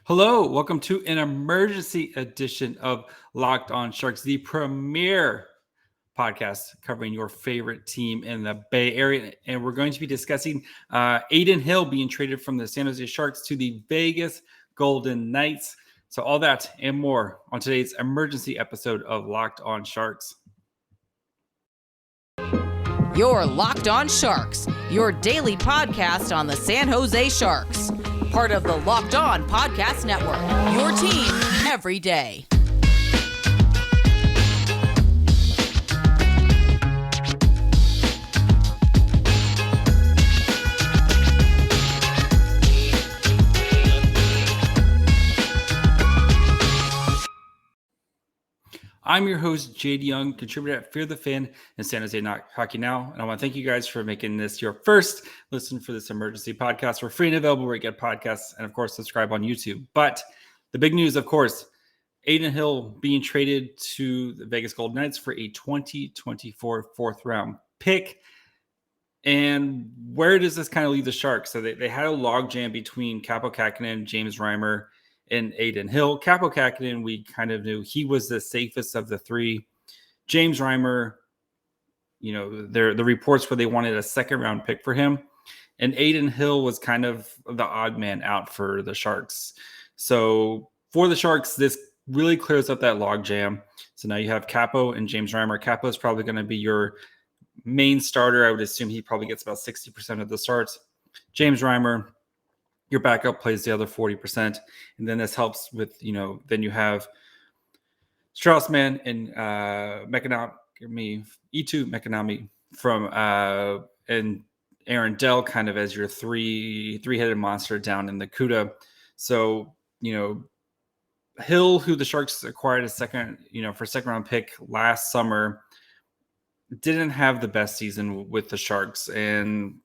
Hello, welcome to an emergency edition of Locked On Sharks, the premier podcast covering your favorite team in the Bay Area. And we're going to be discussing Adin Hill being traded from the San Jose Sharks to the Vegas Golden Knights. So all that and more on today's emergency episode of Locked On Sharks. You're Locked On Sharks, your daily podcast on the San Jose Sharks. Part of the Locked On Podcast Network, your team every day. I'm your host, JD Young, contributor at Fear the Fan and San Jose Hockey Now. And I want to thank you guys for making this your first listen for this emergency podcast. We're free and available where you get podcasts and, of course, subscribe on YouTube. But the big news, of course, Adin Hill being traded to the Vegas Golden Knights for a 2024 fourth-round pick. And where does this kind of leave the Sharks? So they had a logjam between Kaapo Kähkönen, James Reimer, and Adin Hill. Kaapo Kähkönen, we kind of knew he was the safest of the three. James Reimer, the reports where they wanted a second-round pick for him. And Adin Hill was kind of the odd man out for the Sharks. So for the Sharks, this really clears up that logjam. So now you have Kaapo and James Reimer. Kaapo is probably going to be your main starter. I would assume he probably gets about 60% of the starts. James Reimer, your backup, plays the other 40%. And then this helps with, then you have Straussman and Eetu Mäkiniemi from and Aaron Dell kind of as your three-headed monster down in the CUDA. So, Hill, who the Sharks acquired for second-round pick last summer, didn't have the best season with the Sharks. And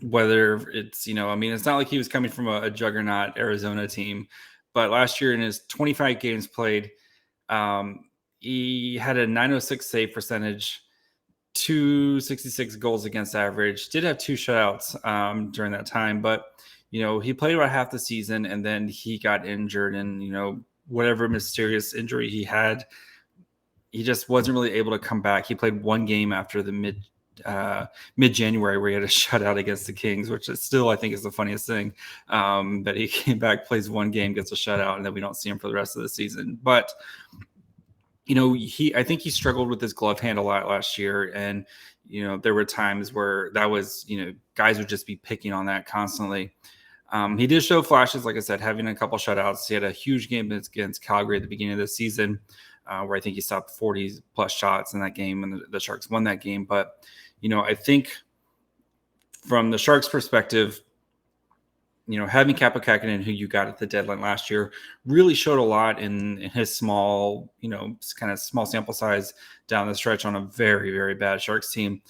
whether it's, it's not like he was coming from a juggernaut Arizona team, but last year in his 25 games played, he had a .906 save percentage, 266 goals against average, did have two shutouts during that time, but, he played about half the season and then he got injured and, whatever mysterious injury he had, he just wasn't really able to come back. He played one game after the mid-January where he had a shutout against the Kings, which is still, I think, is the funniest thing, that he came back, plays one game, gets a shutout, and then we don't see him for the rest of the season. But, I think he struggled with his glove hand a lot last year. And, there were times where that was, guys would just be picking on that constantly. He did show flashes, like I said, having a couple shutouts. He had a huge game against Calgary at the beginning of the season, where I think he stopped 40 plus shots in that game, and the Sharks won that game. But, I think from the Sharks' perspective, having Kaapo Kähkönen, who you got at the deadline last year, really showed a lot in his small, kind of small sample size down the stretch on a very, very bad Sharks team.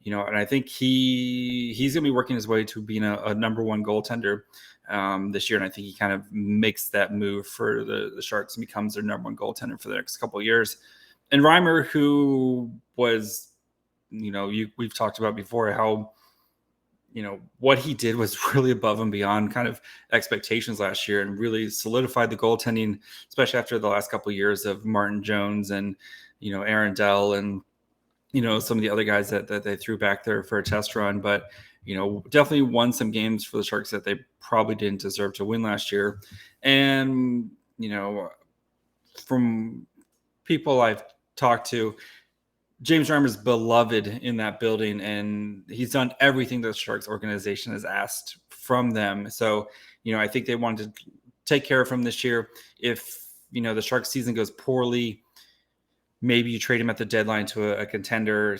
And I think he's going to be working his way to being a number one goaltender this year. And I think he kind of makes that move for the Sharks and becomes their number one goaltender for the next couple of years. And Reimer, who was, we've talked about before how, what he did was really above and beyond kind of expectations last year and really solidified the goaltending, especially after the last couple of years of Martin Jones and, Aaron Dell and, some of the other guys that they threw back there for a test run. But, definitely won some games for the Sharks that they probably didn't deserve to win last year. And, from people I've talked to, James Reimer's beloved in that building, and he's done everything the Sharks organization has asked from them. So, I think they wanted to take care of him this year. If, the Sharks season goes poorly, maybe you trade him at the deadline to a contender,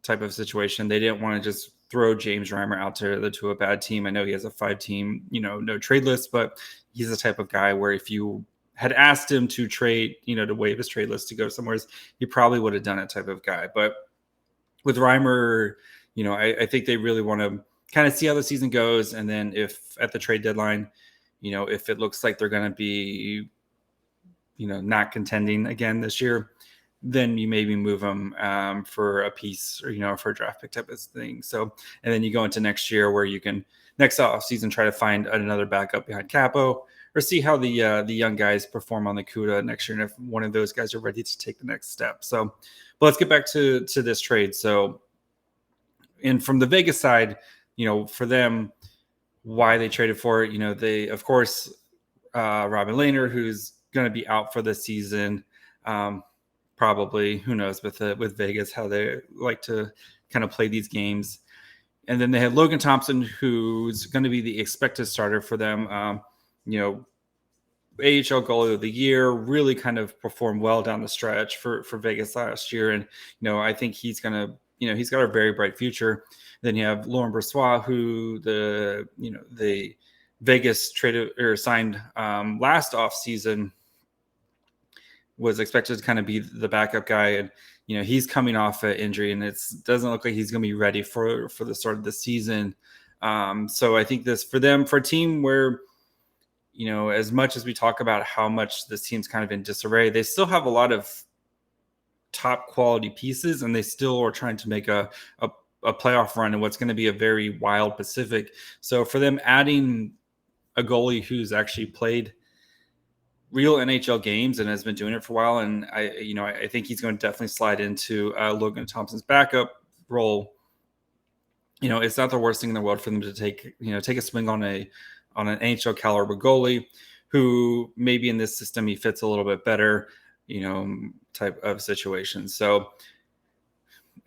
type of situation. They didn't want to just throw James Reimer out to a bad team. I know he has a 5-team, no trade list, but he's the type of guy where if you had asked him to trade, to waive his trade list to go somewhere, he probably would have done it type of guy. But with Reimer, I think they really want to kind of see how the season goes. And then if at the trade deadline, if it looks like they're going to be, not contending again this year, then you maybe move them for a piece or, for a draft pick type of thing. So, and then you go into next year where you can next offseason try to find another backup behind Kaapo see how the young guys perform on the CUDA next year, and if one of those guys are ready to take the next step. So, but let's get back to this trade. So, and from the Vegas side, for them, why they traded for it, they of course Robin Lehner, who's going to be out for the season. Probably, who knows with Vegas how they like to kind of play these games. And then they had Logan Thompson, who's going to be the expected starter for them. AHL goalie of the year, really kind of performed well down the stretch for Vegas last year. And, I think he's going to, he's got a very bright future. Then you have Laurent Brossoit, who the Vegas traded or signed last off season, was expected to kind of be the backup guy. And, he's coming off an injury, and it doesn't look like he's going to be ready for the start of the season. So I think for a team where, as much as we talk about how much this team's kind of in disarray, they still have a lot of top quality pieces, and they still are trying to make a playoff run in what's going to be a very wild Pacific. So for them, adding a goalie who's actually played real NHL games and has been doing it for a while, and I think he's going to definitely slide into Logan Thompson's backup role. It's not the worst thing in the world for them to take a swing on an NHL caliber goalie who maybe in this system he fits a little bit better, type of situation. So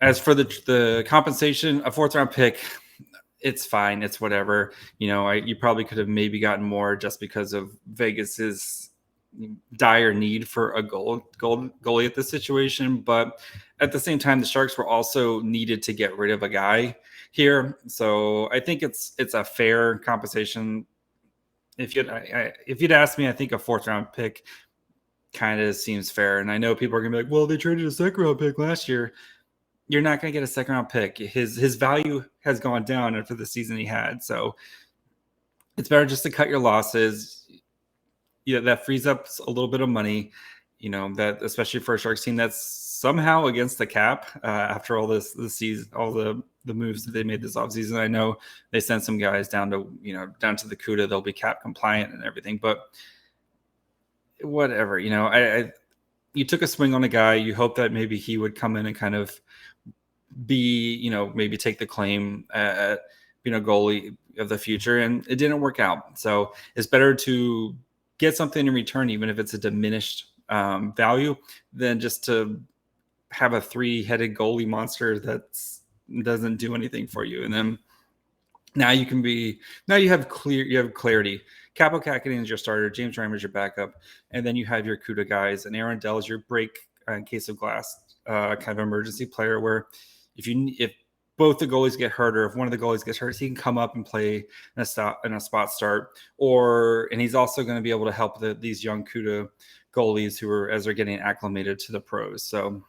as for the compensation, a 4th round pick, it's fine. It's whatever. You probably could have maybe gotten more just because of Vegas's dire need for a goalie at this situation. But at the same time, the Sharks were also needed to get rid of a guy here. So I think it's a fair compensation. If you'd asked me, I think a 4th round pick kind of seems fair. And I know people are gonna be like, well, they traded a 2nd round pick last year. You're not going to get a 2nd round pick. His value has gone down after the season he had. So it's better just to cut your losses. That frees up a little bit of money, that especially for a Sharks team that's somehow against the cap after all this season, all the moves that they made this offseason. I know they sent some guys down to the CUDA. They'll be cap compliant and everything, but whatever, you took a swing on a guy. You hope that maybe he would come in and kind of be, maybe take the claim at being a goalie of the future, and it didn't work out. So it's better to get something in return, even if it's a diminished value, than just to have a 3-headed goalie monster that doesn't do anything for you. And then now you have clarity. Capo Kakinen is your starter, James Reimer is your backup, and then you have your CUDA guys, and Aaron Dell is your break in case of glass kind of emergency player, where if both the goalies get hurt, or if one of the goalies gets hurt, he can come up and play in a spot start. And he's also going to be able to help these young CUDA goalies as they're getting acclimated to the pros. So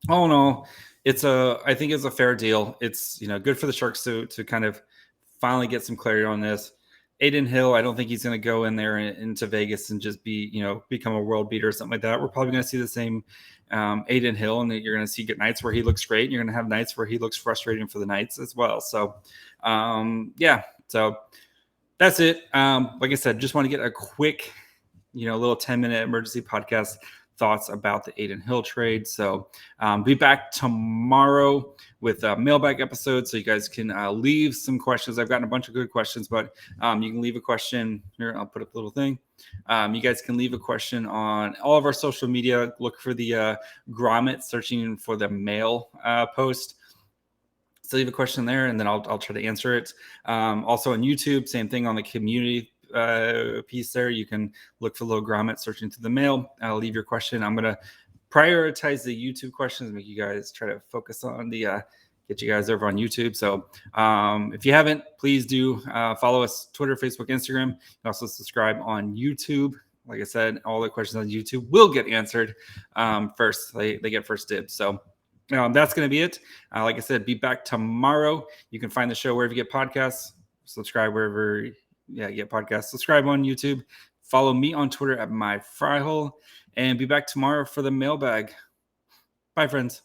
all in all, I think it's a fair deal. It's good for the Sharks to kind of finally get some clarity on this. Adin Hill, I don't think he's going to go in there into Vegas and just become a world beater or something like that. We're probably going to see the same Adin Hill, and you're going to see nights where he looks great, and you're going to have nights where he looks frustrating for the Knights as well. So, so that's it. Like I said, just want to get a quick, little 10-minute emergency podcast thoughts about the Adin Hill trade. So be back tomorrow with a mailbag episode, so you guys can leave some questions. I've gotten a bunch of good questions, but you can leave a question here. I'll put up a little thing. You guys can leave a question on all of our social media. Look for the grommet, searching for the mail post. So leave a question there, and then I'll try to answer it. Also on YouTube, same thing on the community piece there. You can look for little grommet, searching through the mail. Leave your question. I'm going to prioritize the YouTube questions, make you guys try to focus on get you guys over on YouTube. So if you haven't, please do follow us, Twitter, Facebook, Instagram. You can also subscribe on YouTube. Like I said, all the questions on YouTube will get answered first. They get first dibs. So that's going to be it. Like I said, be back tomorrow. You can find the show wherever you get podcasts. Subscribe wherever you get podcasts. Subscribe on YouTube. Follow me on Twitter at myfryhole. And be back tomorrow for the mailbag. Bye, friends.